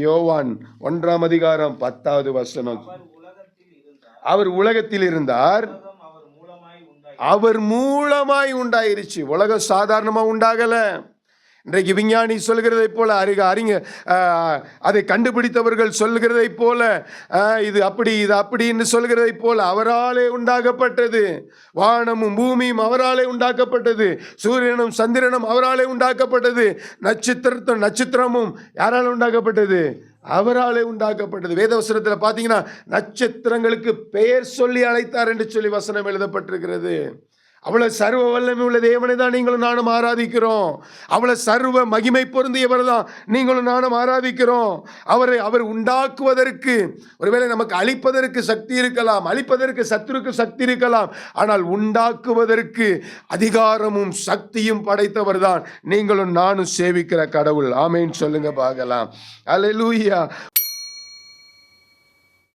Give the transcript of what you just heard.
யோவான் 1:10. அவர் உலகத்தில் இருந்தார், அவர் மூலமாய் உண்டாயிருச்சு. உலகம் சாதாரணமா உண்டாகல. இன்றைக்கு விஞ்ஞானி சொல்கிறதை போல, அதை கண்டுபிடித்தவர்கள் சொல்கிறதை போல, இது அப்படி இது அப்படின்னு சொல்கிறதை போல அவராலே உண்டாக்கப்பட்டது. வானமும் பூமியும் அவராலே உண்டாக்கப்பட்டது. சூரியனும் சந்திரனும் அவராலே உண்டாக்கப்பட்டது. நட்சத்திரமும் யாரால உண்டாக்கப்பட்டது? அவராலே உண்டாக்கப்பட்டது. வேதவசனத்தில் பார்த்தீங்கன்னா நட்சத்திரங்களுக்கு பெயர் சொல்லி அழைத்தார் என்று சொல்லி வசனம் எழுதப்பட்டிருக்கிறது. அவ்வளவு சர்வ வல்லமை உள்ள தேவனை தான் நீங்களும் நானும் ஆராதிக்கிறோம். அவ்வளவு சர்வ மகிமை பொருந்தியவர் தான் நீங்களும் நானும் ஆராதிக்கிறோம். அவர் உண்டாக்குவதற்கு, ஒருவேளை நமக்கு அழிப்பதற்கு சக்தி இருக்கலாம், அழிப்பதற்கு சத்துருக்கு சக்தி இருக்கலாம், ஆனால் உண்டாக்குவதற்கு அதிகாரமும் சக்தியும் படைத்தவர் தான் நீங்களும் நானும் சேவிக்கிற கடவுள். ஆமென் சொல்லுங்க பார்க்கலாம். அல்லேலூயா.